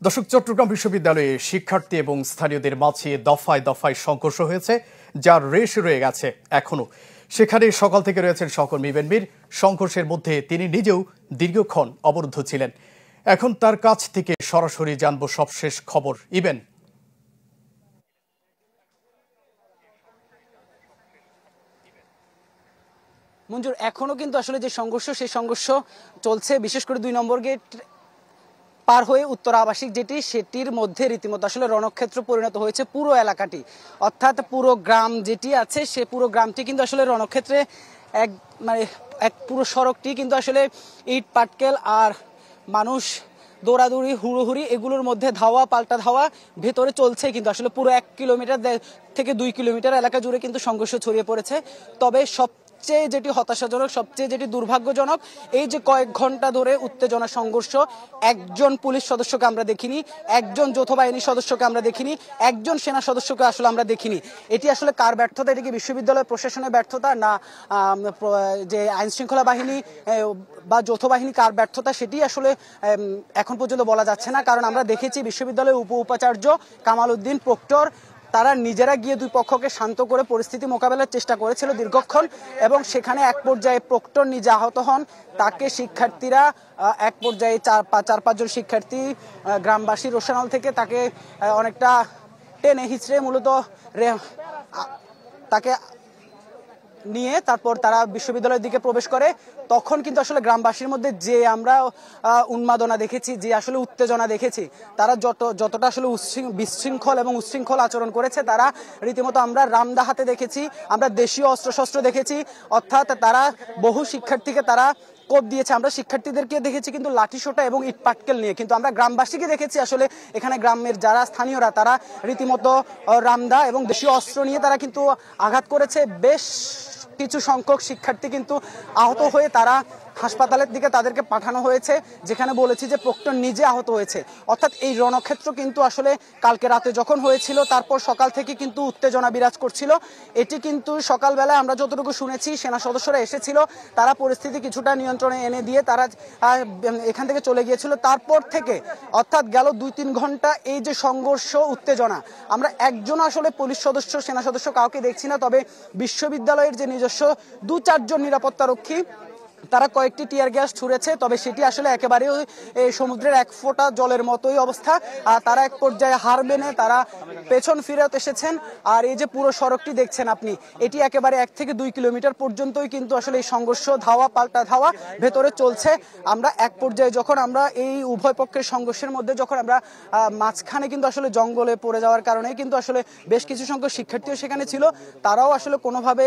দর্শক, চট্টগ্রাম বিশ্ববিদ্যালয়ে শিক্ষার্থী এবং স্থানীয়দের মাঝে দফায় দফায় সংঘর্ষ হয়েছে, যার রেশ রয়ে গেছে এখনো। সেখানে সকাল থেকে রয়েছেন সহকর্মী ইবেন মীর। সংঘর্ষের মধ্যে তিনি নিজেও দীর্ঘক্ষণ অবরুদ্ধ ছিলেন। এখন তার কাছ থেকে সরাসরি জানবো সবশেষ খবর। ইবেন। মঞ্জুর, এখনো কিন্তু আসলে যে সংঘর্ষ সেই সংঘর্ষ চলছে, বিশেষ করে 2 নম্বর গেট পার হয়ে উত্তর আবাসিক সেটির মধ্যে রীতিমতো আসলে রণক্ষেত্র পরিণত হয়েছে পুরো এলাকাটি। অর্থাৎ পুরো গ্রাম যেটি আছে সে পুরো গ্রামটি কিন্তু আসলে রণক্ষেত্রে এক পুরো সড়কটি কিন্তু আসলে ইট পাটকেল আর মানুষ দৌড়াদৌড়ি হুড়োহুড়ি এগুলোর মধ্যে ধাওয়া পাল্টা ধাওয়া ভেতরে চলছে। কিন্তু আসলে পুরো 1 কিলোমিটার থেকে 2 কিলোমিটার এলাকা জুড়ে কিন্তু সংঘর্ষ ছড়িয়ে পড়েছে। তবে সবচেয়ে যেটি হতাশাজনক, সবচেয়ে যেটি দুর্ভাগ্যজনক, এই যে কয়েক ঘন্টা ধরে উত্তেজনা সংঘর্ষ, একজন পুলিশ সদস্যকে আমরা দেখিনি, একজন যৌথ বাহিনীর সদস্যকে আমরা দেখিনি, একজন সেনা সদস্যকে আসলে আমরা দেখিনি। এটি আসলে কার ব্যর্থতা? এটি কি বিশ্ববিদ্যালয় প্রশাসনের ব্যর্থতা, না যে আইন শৃঙ্খলা বাহিনী বা যৌথ বাহিনী কার ব্যর্থতা? সেটি আসলে এখন পর্যন্ত বলা যাচ্ছে না। কারণ আমরা দেখেছি বিশ্ববিদ্যালয়ের উপাচার্য কামাল উদ্দিন প্রক্টর তারা নিজেরা গিয়ে দুই পক্ষকে শান্ত করে পরিস্থিতি মোকাবেলার চেষ্টা করেছিল দীর্ঘক্ষণ, এবং সেখানে এক পর্যায়ে প্রক্টর নিজে আহত হন। তাকে শিক্ষার্থীরা এক পর্যায়ে 4-5 জন শিক্ষার্থী গ্রামবাসী রোশানল থেকে তাকে অনেকটা টেনে হিচড়ে মূলত তাকে নিয়ে তারপর তারা বিশ্ববিদ্যালয়ের দিকে প্রবেশ করে। তখন কিন্তু আসলে গ্রামবাসীর মধ্যে যে আমরা উন্মাদনা দেখেছি, যে আসলে উত্তেজনা দেখেছি, তারা যতটা আসলে বিশৃঙ্খল এবং উচ্ছৃঙ্খল আচরণ করেছে, তারা রীতিমতো আমরা রামদা হাতে দেখেছি, আমরা দেশীয় অস্ত্রশস্ত্র দেখেছি। অর্থাৎ তারা বহু শিক্ষার্থীকে তারা কোপ দিয়েছে। আমরা শিক্ষার্থীদেরকে দেখেছি কিন্তু লাঠিসোঁটা এবং ইট পাটকেল নিয়ে, কিন্তু আমরা গ্রামবাসীকে দেখেছি আসলে এখানে গ্রামের যারা স্থানীয়রা তারা রীতিমতো রামদা এবং দেশীয় অস্ত্র নিয়ে তারা কিন্তু আঘাত করেছে। বেশ কিছু সংখ্যক শিক্ষার্থী কিন্তু আহত হয়ে তারা হাসপাতালের দিকে তাদেরকে পাঠানো হয়েছে, যেখানে বলেছি যে প্রক্টর নিজে আহত হয়েছে। অর্থাৎ এই রণক্ষেত্র কিন্তু আসলে কালকে রাতে যখন হয়েছিল তারপর সকাল থেকে কিন্তু উত্তেজনা বিরাজ করছিল। এটি কিন্তু সকালবেলা আমরা যতটুকু শুনেছি সেনা সদস্যরা এসেছিল, তারা পরিস্থিতি কিছুটা নিয়ন্ত্রণে এনে দিয়ে তারা এখান থেকে চলে গিয়েছিল। তারপর থেকে অর্থাৎ গেল 2-3 ঘন্টা এই যে সংঘর্ষ উত্তেজনা, আমরা একজন আসলে পুলিশ সদস্য সেনা সদস্য কাউকে দেখছি না। তবে বিশ্ববিদ্যালয়ের যে নিজস্ব 2-4 জন নিরাপত্তারক্ষী তারা কয়েকটি টিয়ার গ্যাস ছুঁড়েছে, তবে সেটি আসলে একেবারে সমুদ্রের এক ফোঁটা জলের মতোই অবস্থা। তারা এক পর্যায়ে হার মেনে তারা পেছন ফিরত এসেছেন। আর এই যে পুরো সড়কটি দেখছেন আপনি, এটি একেবারে 1 থেকে 2 কিলোমিটার পর্যন্তই কিন্তু আসলে এই সংঘর্ষ ধাওয়া পাল্টা ধাওয়া ভেতরে চলছে। আমরা এক পর্যায়ে যখন আমরা এই উভয় পক্ষের সংঘর্ষের মধ্যে যখন আমরা মাঝখানে কিন্তু আসলে জঙ্গলে পড়ে যাওয়ার কারণে কিন্তু আসলে বেশ কিছু সংখ্যক শিক্ষার্থীও সেখানে ছিল, তারাও আসলে কোনোভাবে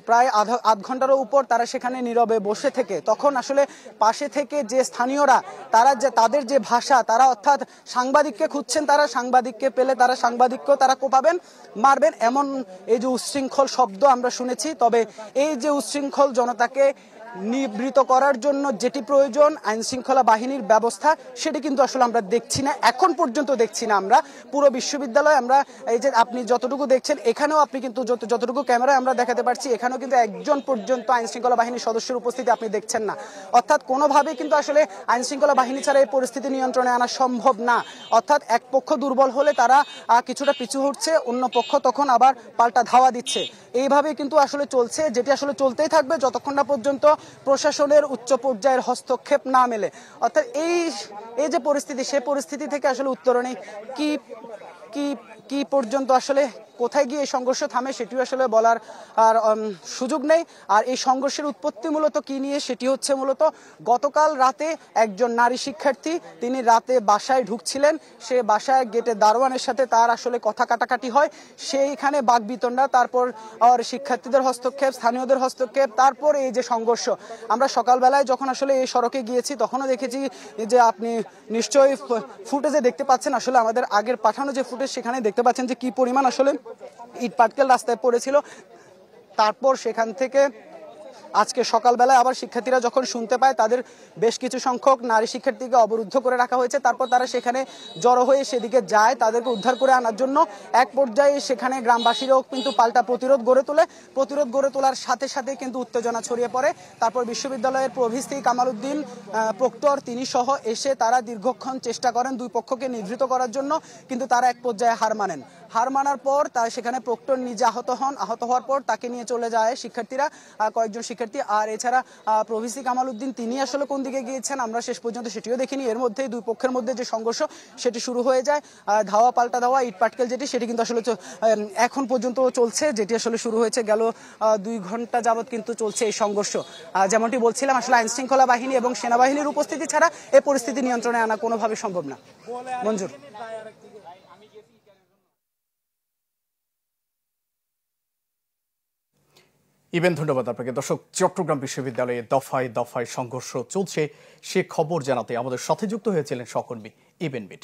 প্রায় আধ ঘন্টারও উপর তারা সেখানে নীরবে বসে থেকে, তখন আসলে পাশে থেকে যে স্থানীয়রা তারা যে তাদের যে ভাষা, তারা অর্থাৎ সাংবাদিককে খুঁজছেন, তারা সাংবাদিককে পেলে তারা সাংবাদিককেও তারা কোপাবেন, মারবেন, এমন এই যে উচ্ছৃঙ্খল শব্দ আমরা শুনেছি। তবে এই যে উচ্ছৃঙ্খল জনতাকে নিবৃত করার জন্য যেটি প্রয়োজন আইন শৃঙ্খলা বাহিনীর ব্যবস্থা, সেটি কিন্তু আসলে আমরা দেখছি না, এখন পর্যন্ত দেখছি না। আমরা পুরো বিশ্ববিদ্যালয় আমরা এই যে আপনি যতটুকু দেখছেন এখানেও আপনি কিন্তু যতটুকু ক্যামেরায় আমরা দেখাতে পারছি, এখানেও কিন্তু একজন পর্যন্ত আইন শৃঙ্খলা বাহিনীর সদস্যের উপস্থিতি আপনি দেখছেন না। অর্থাৎ কোনোভাবেই কিন্তু আসলে আইন শৃঙ্খলা বাহিনী ছাড়া এই পরিস্থিতি নিয়ন্ত্রণে আনা সম্ভব না। অর্থাৎ এক পক্ষ দুর্বল হলে তারা কিছুটা পিছু হটছে, অন্য পক্ষ তখন আবার পাল্টা ধাওয়া দিচ্ছে। এইভাবে কিন্তু আসলে চলছে, যেটি আসলে চলতেই থাকবে যতক্ষণ না পর্যন্ত প্রশাসনের উচ্চ পর্যায়ের হস্তক্ষেপ না মেলে। অর্থাৎ এই যে পরিস্থিতি, সেই পরিস্থিতি থেকে আসলে উত্তরণে কি পর্যন্ত আসলে কোথায় গিয়ে এই সংঘর্ষ থামে সেটিও আসলে বলার আর সুযোগ নেই। আর এই সংঘর্ষের উৎপত্তি মূলত কি নিয়ে, সেটি হচ্ছে মূলত গতকাল রাতে একজন নারী শিক্ষার্থী তিনি রাতে বাসায় ঢুকছিলেন, সে বাসায় গেটে দারোয়ানের সাথে তার আসলে কথা কাটাকাটি হয়, সেইখানে বাকবিতণ্ডা, তারপর শিক্ষার্থীদের হস্তক্ষেপ, স্থানীয়দের হস্তক্ষেপ, তারপর এই যে সংঘর্ষ। আমরা সকালবেলায় যখন আসলে এই সড়কে গিয়েছি তখনও দেখেছি যে আপনি নিশ্চয়ই ফুটেজে দেখতে পাচ্ছেন, আসলে আমাদের আগের পাঠানো যে ফুটেজ সেখানে দেখতে পাচ্ছেন যে কি পরিমাণ আসলে ইট পাটকেল রাস্তায় পড়েছিল। তারপর সেখান থেকে আজকে সকালবেলায় আবার শিক্ষার্থীরা যখন শুনতে পায় তাদের বেশ কিছু সংখ্যক নারী শিক্ষার্থীকে অবরুদ্ধ করে রাখা হয়েছে, তারপর তারা সেখানে জড়ো হয়ে সেদিকে যায় তাদেরকে উদ্ধার করে আনার জন্য। এক পর্যায়ে সেখানে গ্রামবাসীরাও কিন্তু পাল্টা প্রতিরোধ গড়ে তোলার সাথে সাথে কিন্তু উত্তেজনা ছড়িয়ে পড়ে। তারপর বিশ্ববিদ্যালয়ের প্রভিসি কামাল উদ্দিন প্রক্টর তিনি সহ এসে তারা দীর্ঘক্ষণ চেষ্টা করেন দুই পক্ষকে নিবৃত করার জন্য, কিন্তু তারা এক পর্যায়ে হার মানার পর সেখানে প্রক্টর নিজে আহত হওয়ার পর তাকে নিয়ে চলে যায় শিক্ষার্থীরা, কয়েকজন শিক্ষার্থী। আর এছাড়া প্রভিসি কামাল উদ্দিন তিনি আসলে কোন দিকে গিয়েছেন আমরা শেষ পর্যন্ত সেটিও দেখিনি। এর মধ্যে দুই পক্ষের মধ্যে যে সংঘর্ষ সেটি শুরু হয়ে যায়, ধাওয়া পাল্টা ধাওয়া, ইট পাটকেল সেটি কিন্তু আসলে এখন পর্যন্ত চলছে, যেটি আসলে শুরু হয়েছে গেল 2 ঘন্টা যাবত কিন্তু চলছে এই সংঘর্ষ। যেমনটি বলছিলাম আসলে আইন শৃঙ্খলা বাহিনী এবং সেনাবাহিনীর উপস্থিতি ছাড়া এই পরিস্থিতি নিয়ন্ত্রণে আনা কোনোভাবে সম্ভব না। মঞ্জুর। ইবেন, ধন্যবাদ আপনাকে। দর্শক, চট্টগ্রাম বিশ্ববিদ্যালয়ে দফায় দফায় সংঘর্ষ চলছে সে খবর জানাতে আমাদের সাথে যুক্ত হয়েছিলেন সহকর্মী ইবেন মিট।